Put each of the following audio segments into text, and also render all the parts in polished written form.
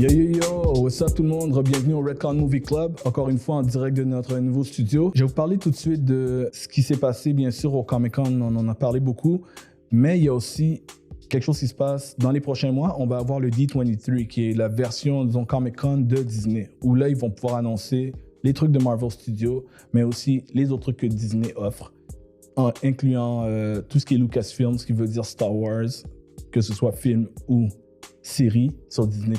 Yo yo yo, what's up tout le monde, bienvenue au Redcon Movie Club, encore une fois en direct de notre nouveau studio. Je vais vous parler tout de suite de ce qui s'est passé bien sûr au Comic-Con, on en a parlé beaucoup, mais il y a aussi quelque chose qui se passe dans les prochains mois. On va avoir le D23 qui est la version disons Comic-Con de Disney, où là ils vont pouvoir annoncer les trucs de Marvel Studios, mais aussi les autres trucs que Disney offre, incluant tout ce qui est Lucasfilm, ce qui veut dire Star Wars, que ce soit film ou série sur Disney+,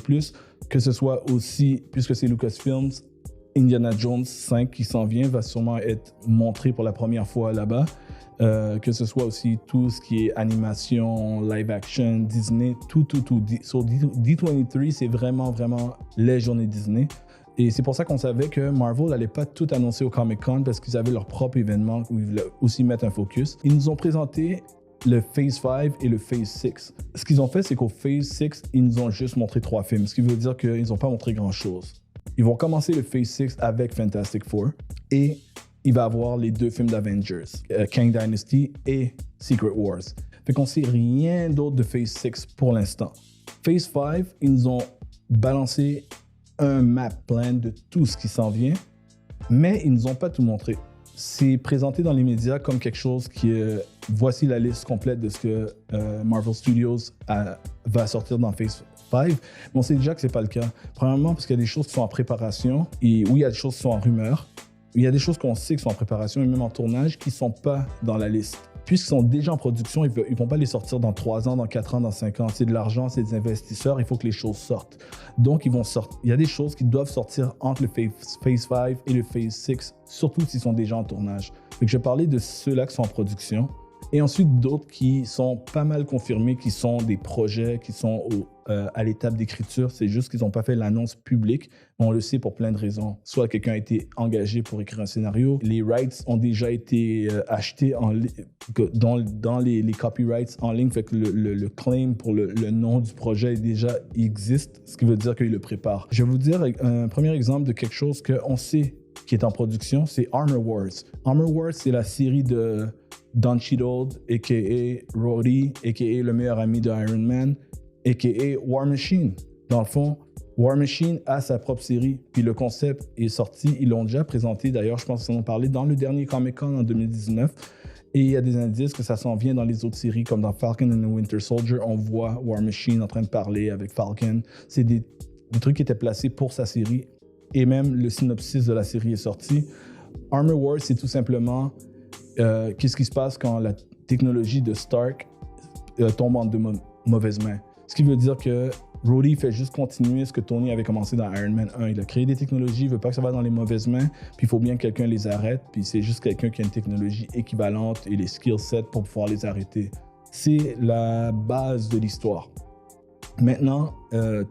que ce soit aussi, puisque c'est Lucasfilms, Indiana Jones 5 qui s'en vient, va sûrement être montré pour la première fois là-bas, que ce soit aussi tout ce qui est animation, live action, Disney, tout. Sur D23, c'est vraiment les journées Disney. Et c'est pour ça qu'on savait que Marvel n'allait pas tout annoncer au Comic-Con parce qu'ils avaient leur propre événement où ils voulaient aussi mettre un focus. Ils nous ont présenté le Phase 5 et le Phase 6. Ce qu'ils ont fait, c'est qu'au Phase 6, ils nous ont juste montré 3 films, ce qui veut dire qu'ils n'ont pas montré grand-chose. Ils vont commencer le Phase 6 avec Fantastic Four et il va avoir les 2 films d'Avengers, Kang Dynasty et Secret Wars. Fait qu'on sait rien d'autre de Phase 6 pour l'instant. Phase 5, ils nous ont balancé un map plan de tout ce qui s'en vient, mais ils nous ont pas tout montré. C'est présenté dans les médias comme quelque chose qui est... Voici la liste complète de ce que Marvel Studios va sortir dans Phase 5. Mais on sait déjà que c'est pas le cas. Premièrement, parce qu'il y a des choses qui sont en préparation. Et oui, il y a des choses qui sont en rumeur. Il y a des choses qu'on sait qui sont en préparation et même en tournage qui ne sont pas dans la liste. Puisqu'ils sont déjà en production, ils ne vont pas les sortir dans 3 ans, dans 4 ans, dans 5 ans. C'est de l'argent, c'est des investisseurs, il faut que les choses sortent. Donc, ils vont sortir. Il y a des choses qui doivent sortir entre le Phase 5 et le Phase 6, surtout s'ils sont déjà en tournage. Donc, je vais parler de ceux-là qui sont en production. Et ensuite, d'autres qui sont pas mal confirmés, qui sont des projets qui sont à l'étape d'écriture. C'est juste qu'ils n'ont pas fait l'annonce publique. On le sait pour plein de raisons. Soit quelqu'un a été engagé pour écrire un scénario, les rights ont déjà été achetés dans les copyrights en ligne, fait que le claim pour le nom du projet déjà existe, ce qui veut dire qu'ils le préparent. Je vais vous dire un premier exemple de quelque chose qu'on sait qui est en production, c'est Armor Wars. Armor Wars, c'est la série de Don Cheadle, a.k.a. Rhodey, a.k.a. le meilleur ami de Iron Man, a.k.a. War Machine. Dans le fond, War Machine a sa propre série, puis le concept est sorti. Ils l'ont déjà présenté, d'ailleurs, je pense qu'ils en ont parlé dans le dernier Comic-Con en 2019. Et il y a des indices que ça s'en vient dans les autres séries, comme dans Falcon and the Winter Soldier. On voit War Machine en train de parler avec Falcon. C'est des trucs qui étaient placés pour sa série. Et même le synopsis de la série est sorti. Armor Wars, c'est tout simplement qu'est-ce qui se passe quand la technologie de Stark tombe en de mauvaises mains. Ce qui veut dire que Rhodey fait juste continuer ce que Tony avait commencé dans Iron Man 1. Il a créé des technologies, il ne veut pas que ça va dans les mauvaises mains, puis il faut bien que quelqu'un les arrête, puis c'est juste quelqu'un qui a une technologie équivalente et les skill sets pour pouvoir les arrêter. C'est la base de l'histoire. Maintenant,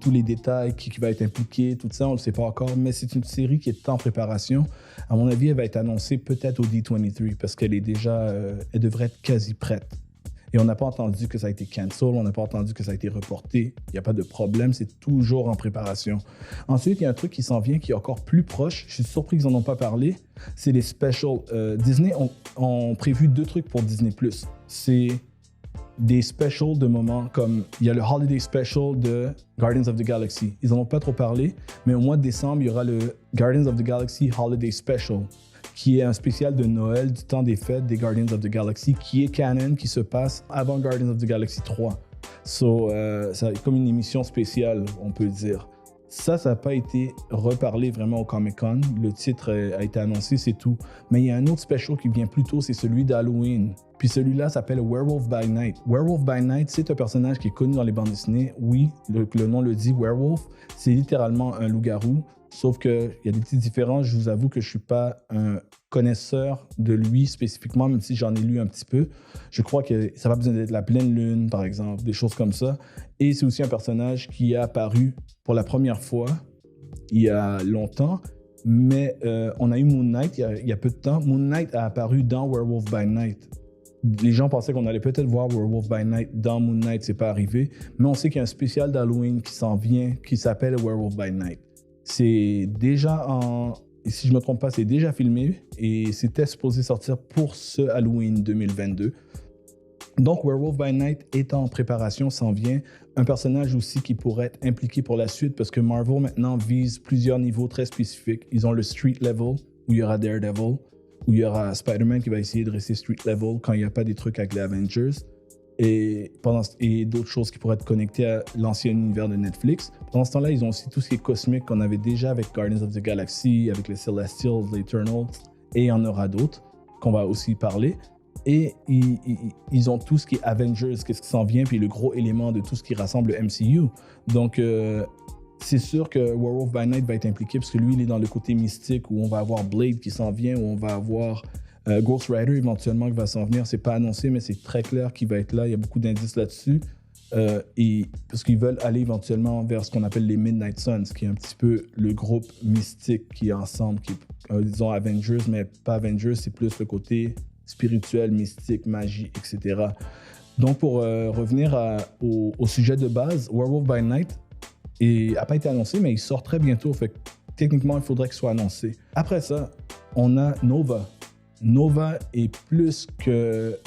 tous les détails, qui va être impliqué, tout ça, on ne le sait pas encore, mais c'est une série qui est en préparation. À mon avis, elle va être annoncée peut-être au D23 parce qu'elle est déjà, elle devrait être quasi prête. Et on n'a pas entendu que ça a été cancel, on n'a pas entendu que ça a été reporté. Il n'y a pas de problème, c'est toujours en préparation. Ensuite, il y a un truc qui s'en vient qui est encore plus proche. Je suis surpris qu'ils n'en ont pas parlé. C'est les specials. Disney ont prévu 2 trucs pour Disney+. C'est des specials de moments comme il y a le Holiday Special de Guardians of the Galaxy. Ils n'en ont pas trop parlé, mais au mois de décembre, il y aura le Guardians of the Galaxy Holiday Special, qui est un spécial de Noël du temps des fêtes des Guardians of the Galaxy, qui est canon, qui se passe avant Guardians of the Galaxy 3. C'est comme une émission spéciale, on peut dire. Ça n'a pas été reparlé vraiment au Comic-Con. Le titre a été annoncé, c'est tout. Mais il y a un autre special qui vient plus tôt, c'est celui d'Halloween. Puis celui-là s'appelle Werewolf by Night. Werewolf by Night, c'est un personnage qui est connu dans les bandes dessinées. Oui, le nom le dit, Werewolf. C'est littéralement un loup-garou. Sauf qu'il y a des petites différences. Je vous avoue que je ne suis pas un connaisseur de lui spécifiquement, même si j'en ai lu un petit peu. Je crois que ça va besoin d'être la pleine lune, par exemple, des choses comme ça. Et c'est aussi un personnage qui est apparu pour la première fois il y a longtemps. Mais on a eu Moon Knight il y a peu de temps. Moon Knight a apparu dans Werewolf by Night. Les gens pensaient qu'on allait peut-être voir Werewolf by Night dans Moon Knight, c'est pas arrivé. Mais on sait qu'il y a un spécial d'Halloween qui s'en vient, qui s'appelle Werewolf by Night. C'est déjà si je ne me trompe pas, c'est déjà filmé et c'était supposé sortir pour ce Halloween 2022. Donc, Werewolf by Night est en préparation, s'en vient. Un personnage aussi qui pourrait être impliqué pour la suite parce que Marvel maintenant vise plusieurs niveaux très spécifiques. Ils ont le street level où il y aura Daredevil, où il y aura Spider-Man qui va essayer de rester street level quand il n'y a pas des trucs avec les Avengers et d'autres choses qui pourraient être connectées à l'ancien univers de Netflix. Pendant ce temps-là, ils ont aussi tout ce qui est cosmique qu'on avait déjà avec Guardians of the Galaxy, avec les Celestials, les Eternals, et il y en aura d'autres qu'on va aussi parler. Et ils ont tout ce qui est Avengers, qu'est-ce qui s'en vient, puis le gros élément de tout ce qui rassemble le MCU. Donc, c'est sûr que Werewolf by Night va être impliqué parce que lui, il est dans le côté mystique où on va avoir Blade qui s'en vient, où on va avoir Ghost Rider éventuellement qui va s'en venir. C'est pas annoncé, mais c'est très clair qu'il va être là. Il y a beaucoup d'indices là-dessus. Parce qu'ils veulent aller éventuellement vers ce qu'on appelle les Midnight Suns, qui est un petit peu le groupe mystique qui est ensemble, qui est, disons, Avengers, mais pas Avengers, c'est plus le côté spirituel, mystique, magie, etc. Donc, pour revenir au sujet de base, Werewolf by Night n'a pas été annoncé, mais il sort très bientôt. Fait que, techniquement, il faudrait qu'il soit annoncé. Après ça, on a Nova. Nova est plus que...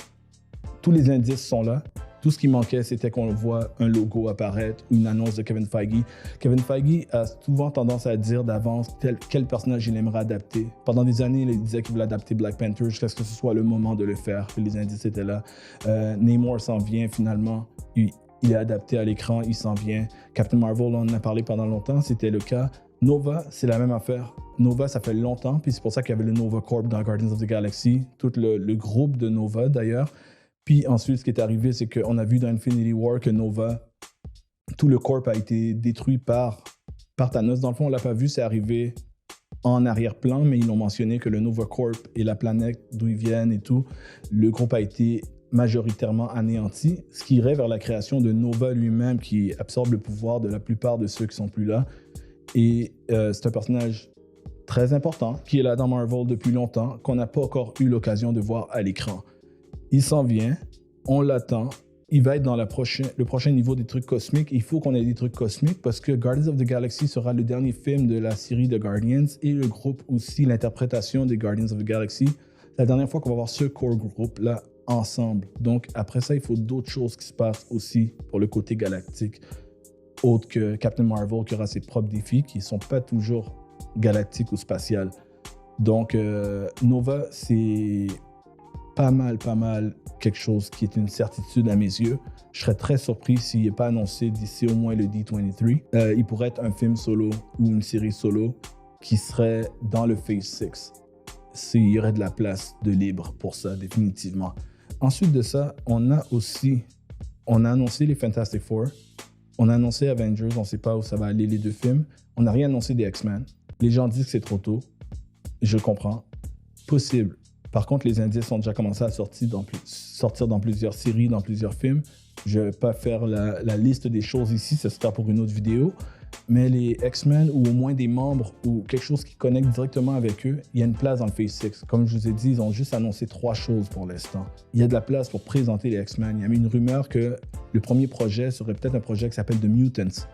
Tous les indices sont là. Tout ce qui manquait, c'était qu'on voit un logo apparaître ou une annonce de Kevin Feige. Kevin Feige a souvent tendance à dire d'avance quel personnage il aimerait adapter. Pendant des années, il disait qu'il voulait adapter Black Panther jusqu'à ce que ce soit le moment de le faire. Puis les indices étaient là. Namor s'en vient finalement. Il est adapté à l'écran, il s'en vient. Captain Marvel, on en a parlé pendant longtemps, c'était le cas. Nova, c'est la même affaire. Nova, ça fait longtemps, puis c'est pour ça qu'il y avait le Nova Corps dans Guardians of the Galaxy, tout le groupe de Nova d'ailleurs. Puis ensuite, ce qui est arrivé, c'est qu'on a vu dans Infinity War que Nova, tout le corps a été détruit par Thanos. Dans le fond, on ne l'a pas vu, c'est arrivé en arrière-plan, mais ils l'ont mentionné que le Nova Corps et la planète d'où ils viennent et tout, le groupe a été majoritairement anéanti, ce qui irait vers la création de Nova lui-même qui absorbe le pouvoir de la plupart de ceux qui sont plus là. Et c'est un personnage très important qui est là dans Marvel depuis longtemps, qu'on n'a pas encore eu l'occasion de voir à l'écran. Il s'en vient, on l'attend, il va être dans le prochain niveau des trucs cosmiques. Il faut qu'on ait des trucs cosmiques parce que Guardians of the Galaxy sera le dernier film de la série de Guardians et le groupe aussi, l'interprétation des Guardians of the Galaxy. C'est la dernière fois qu'on va voir ce core groupe-là ensemble. Donc après ça, il faut d'autres choses qui se passent aussi pour le côté galactique, autre que Captain Marvel qui aura ses propres défis qui ne sont pas toujours galactiques ou spatiales. Donc Nova, c'est... pas mal quelque chose qui est une certitude à mes yeux. Je serais très surpris s'il n'est pas annoncé d'ici au moins le D23. Il pourrait être un film solo ou une série solo qui serait dans le Phase 6. Il y aurait de la place de libre pour ça, définitivement. Ensuite de ça, on a annoncé les Fantastic Four, on a annoncé Avengers, on ne sait pas où ça va aller les deux films. On n'a rien annoncé des X-Men. Les gens disent que c'est trop tôt. Je comprends. Possible. Par contre, les indices ont déjà commencé à sortir dans plusieurs séries, dans plusieurs films. Je ne vais pas faire la liste des choses ici, ce sera pour une autre vidéo. Mais les X-Men, ou au moins des membres, ou quelque chose qui connecte directement avec eux, il y a une place dans le Phase 6. Comme je vous ai dit, ils ont juste annoncé 3 choses pour l'instant. Il y a de la place pour présenter les X-Men. Il y a eu une rumeur que le premier projet serait peut-être un projet qui s'appelle The Mutants.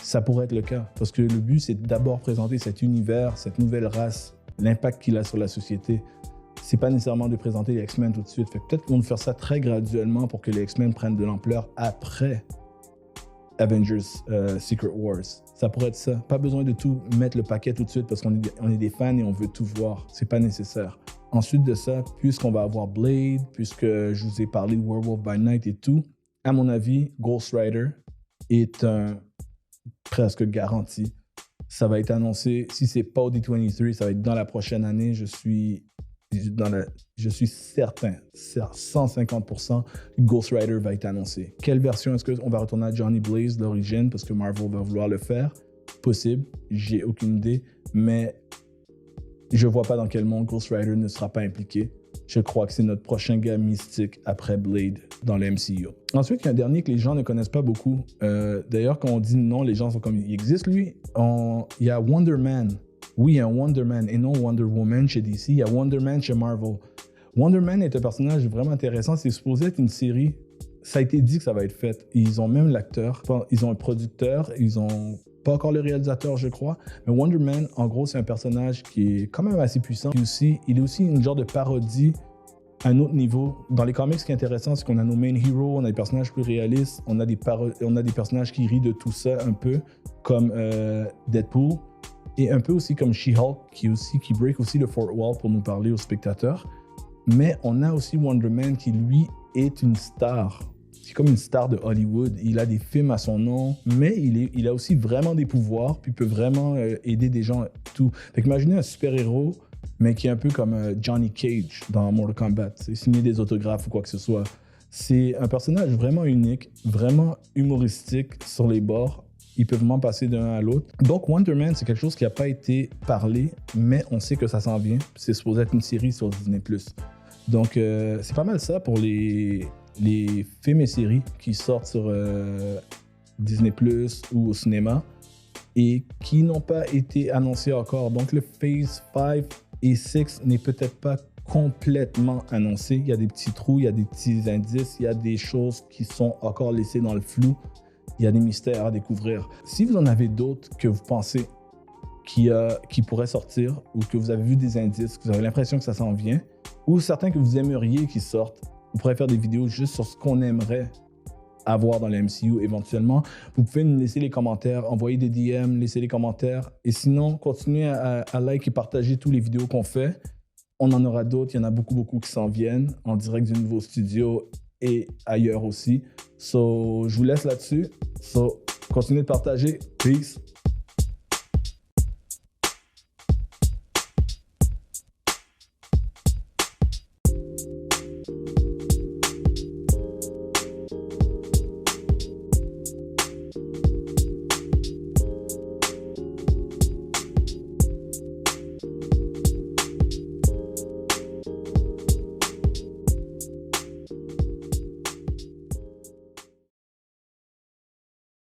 Ça pourrait être le cas, parce que le but, c'est d'abord présenter cet univers, cette nouvelle race, l'impact qu'il a sur la société. C'est pas nécessairement de présenter les X-Men tout de suite. Fait que peut-être qu'on va faire ça très graduellement pour que les X-Men prennent de l'ampleur après Avengers Secret Wars. Ça pourrait être ça. Pas besoin de tout mettre le paquet tout de suite parce qu'on est des fans et on veut tout voir. C'est pas nécessaire. Ensuite de ça, puisqu'on va avoir Blade, puisque je vous ai parlé de Werewolf by Night et tout, à mon avis, Ghost Rider est presque garanti. Ça va être annoncé. Si c'est pas au D23, ça va être dans la prochaine année. Je suis certain, 150% que Ghost Rider va être annoncé. Quelle version? Est-ce qu'on va retourner à Johnny Blaze d'origine parce que Marvel va vouloir le faire? Possible, j'ai aucune idée, mais je vois pas dans quel monde Ghost Rider ne sera pas impliqué. Je crois que c'est notre prochain gars mystique après Blade dans le MCU. Ensuite, il y a un dernier que les gens ne connaissent pas beaucoup. D'ailleurs, quand on dit non, les gens sont comme, il existe lui. Il y a Wonder Man. Oui, il y a un Wonder Man et non Wonder Woman chez DC. Il y a Wonder Man chez Marvel. Wonder Man est un personnage vraiment intéressant. C'est supposé être une série. Ça a été dit que ça va être fait. Ils ont même l'acteur. Ils ont un producteur. Ils ont pas encore le réalisateur, je crois. Mais Wonder Man, en gros, c'est un personnage qui est quand même assez puissant. Il est aussi une genre de parodie un autre niveau. Dans les comics, ce qui est intéressant, c'est qu'on a nos main heroes, on a des personnages plus réalistes, on a des personnages qui rient de tout ça un peu, comme Deadpool, et un peu aussi comme She-Hulk, qui break aussi le fourth wall pour nous parler aux spectateurs. Mais on a aussi Wonder Man qui, lui, est une star. C'est comme une star de Hollywood. Il a des films à son nom, mais il a aussi vraiment des pouvoirs, puis il peut vraiment aider des gens, tout. Fait qu'imaginez un super-héros, mais qui est un peu comme Johnny Cage dans Mortal Kombat. C'est signer des autographes ou quoi que ce soit. C'est un personnage vraiment unique, vraiment humoristique sur les bords. Il peut vraiment passer d'un à l'autre. Donc Wonder Man, c'est quelque chose qui n'a pas été parlé, mais on sait que ça s'en vient. C'est supposé être une série sur Disney+. Donc c'est pas mal ça pour les films et séries qui sortent sur Disney+ ou au cinéma et qui n'ont pas été annoncés encore. Donc le Phase 5 et 6 n'est peut-être pas complètement annoncé. Il y a des petits trous, il y a des petits indices, il y a des choses qui sont encore laissées dans le flou. Il y a des mystères à découvrir. Si vous en avez d'autres que vous pensez qui pourraient sortir ou que vous avez vu des indices, que vous avez l'impression que ça s'en vient, ou certains que vous aimeriez qu'ils sortent, vous pourrez faire des vidéos juste sur ce qu'on aimerait avoir dans le MCU éventuellement. Vous pouvez nous laisser les commentaires, envoyer des DM, laisser les commentaires. Et sinon, continuez à like et partager toutes les vidéos qu'on fait. On en aura d'autres. Il y en a beaucoup qui s'en viennent en direct du nouveau studio et ailleurs aussi. So, je vous laisse là-dessus. So, continuez de partager. Peace.